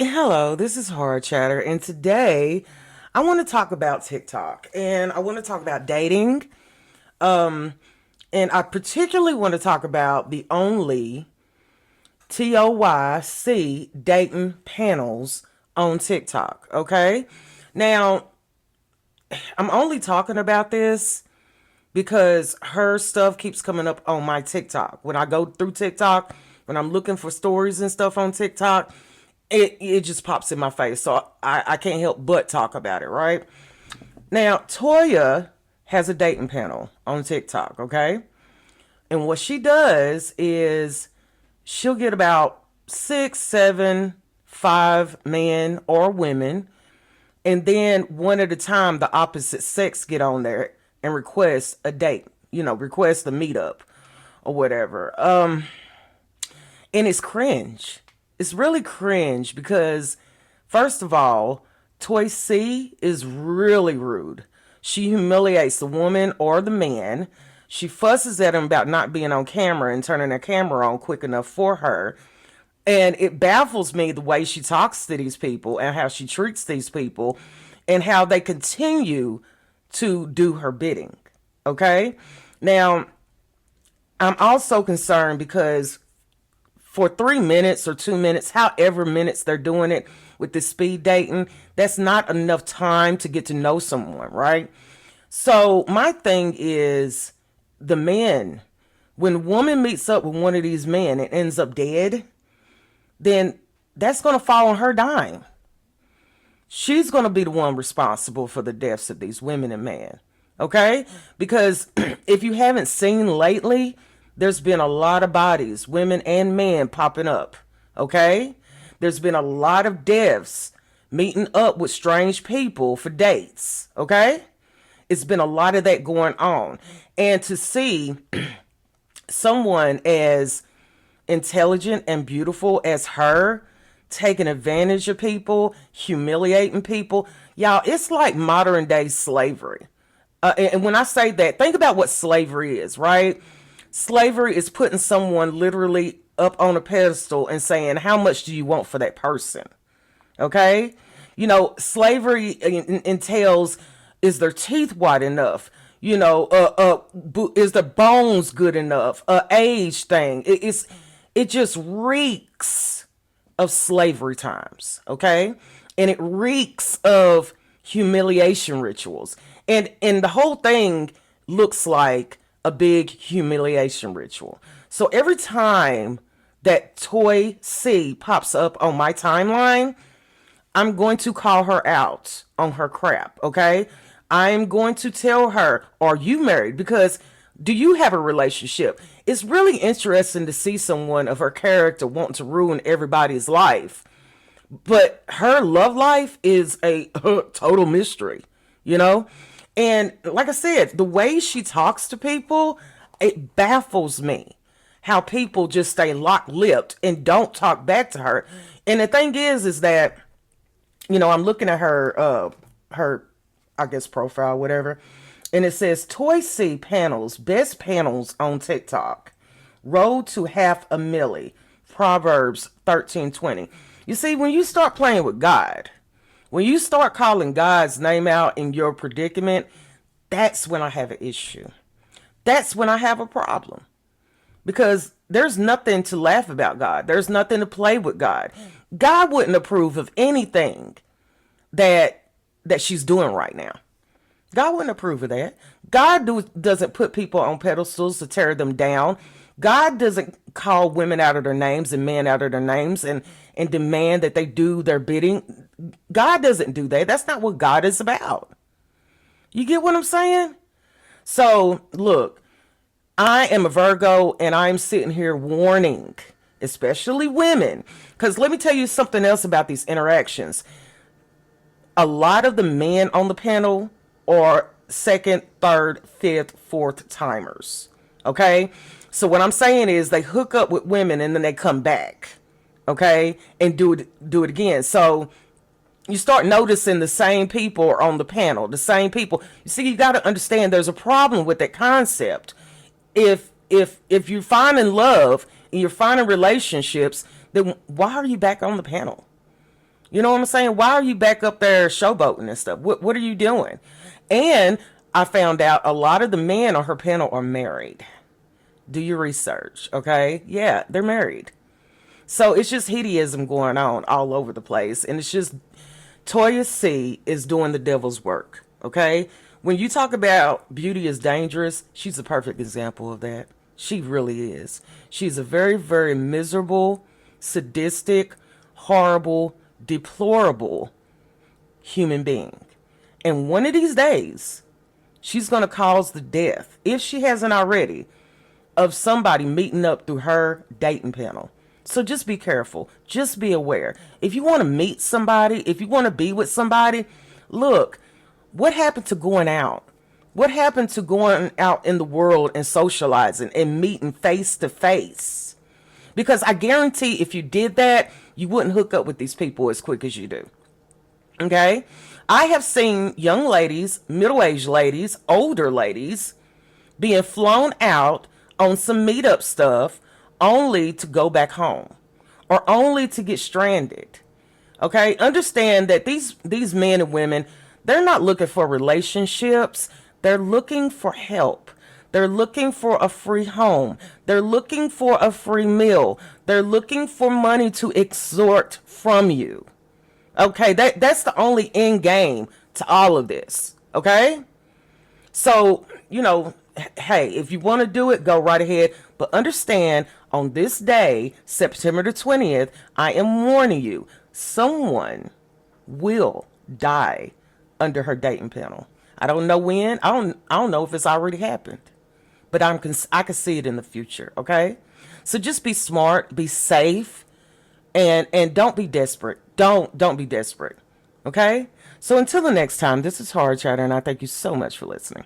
Hello, this is Hard Chatter, and today I want to talk about TikTok and I want to talk about dating. Um, and I particularly want to talk about the only TOYC dating panels on TikTok. Okay, now I'm only talking about this because her stuff keeps coming up on my TikTok. When I go through TikTok, when I'm looking for stories and stuff on TikTok, it just pops in my face. So I can't help but talk about it, right? Now, Toya has a dating panel on TikTok, okay? And what she does is she'll get about six, seven, five men or women, and then one at a time the opposite sex get on there and request a date, request a meetup or whatever. And it's cringe. It's really cringe because, first of all, TOYC is really rude. She humiliates the woman or the man. She fusses at him about not being on camera and turning the camera on quick enough for her. And it baffles me the way she talks to these people and how she treats these people and how they continue to do her bidding. Okay? Now, I'm also concerned because for 3 minutes or 2 minutes, however minutes they're doing it with the speed dating, that's not enough time to get to know someone, right? So my thing is the men. When a woman meets up with one of these men and ends up dead, then that's going to fall on her dime. She's going to be the one responsible for the deaths of these women and men. Okay? Because if you haven't seen lately, there's been a lot of bodies, women and men, popping up. Okay? There's been a lot of deaths meeting up with strange people for dates. Okay? It's been a lot of that going on. And to see someone as intelligent and beautiful as her taking advantage of people, humiliating people, y'all, it's like modern day slavery. And when I say that, think about what slavery is, right? Slavery is putting someone literally up on a pedestal and saying, how much do you want for that person? Okay? Slavery entails, is their teeth white enough? Is the bones good enough? Age thing. It just reeks of slavery times, okay? And it reeks of humiliation rituals. And the whole thing looks like a big humiliation ritual. So every time that Toy C pops up on my timeline, I'm going to call her out on her crap, okay? I'm going to tell her, are you married? Because do you have a relationship? It's really interesting to see someone of her character wanting to ruin everybody's life. But her love life is a total mystery, you know? And like I said, the way she talks to people, it baffles me how people just stay lock-lipped and don't talk back to her. And the thing is that, I'm looking at her, I guess, profile, whatever. And it says TOYC panels, best panels on TikTok. Road to half a milli. Proverbs 13:20. You see, when you start playing with God, when you start calling God's name out in your predicament, that's when I have an issue. That's when I have a problem. Because there's nothing to laugh about God. There's nothing to play with God. God wouldn't approve of anything that she's doing right now. God wouldn't approve of that. Doesn't put people on pedestals to tear them down. God doesn't call women out of their names and men out of their names and demand that they do their bidding. God doesn't do that. That's not what God is about. You get what I'm saying? So, look, I am a Virgo and I'm sitting here warning, especially women, because let me tell you something else about these interactions. A lot of the men on the panel are second, third, fifth, fourth timers. Okay? So what I'm saying is they hook up with women and then they come back. Okay? And do it again. So you start noticing the same people are on the panel, the same people. You see, you got to understand there's a problem with that concept. If you're finding love and you're finding relationships, then why are you back on the panel? You know what I'm saying? Why are you back up there showboating and stuff? What are you doing? And I found out a lot of the men on her panel are married. Do your research, okay? Yeah, they're married. So it's just hideism going on all over the place. And it's just TOYC is doing the devil's work, okay? When you talk about beauty is dangerous, she's a perfect example of that. She really is. She's a very, very miserable, sadistic, horrible, deplorable human being. And one of these days, she's going to cause the death, if she hasn't already, of somebody meeting up through her dating panel. So just be careful. Just be aware. If you want to meet somebody, if you want to be with somebody, look, what happened to going out? What happened to going out in the world and socializing and meeting face to face? Because I guarantee if you did that, you wouldn't hook up with these people as quick as you do. Okay? I have seen young ladies, middle-aged ladies, older ladies being flown out on some meetup stuff only to go back home or only to get stranded. Okay? Understand that these men and women, they're not looking for relationships. They're looking for help. They're looking for a free home. They're looking for a free meal. They're looking for money to extort from you. Okay, that's the only end game to all of this. Okay? So, hey, if you want to do it, go right ahead. But understand, on this day, September the 20th, I am warning you, someone will die under her dating panel. I don't know when. I don't know if it's already happened. But I can see it in the future, okay? So just be smart, be safe, and don't be desperate. Don't be desperate. Okay? So until the next time, this is Hard Chatter, and I thank you so much for listening.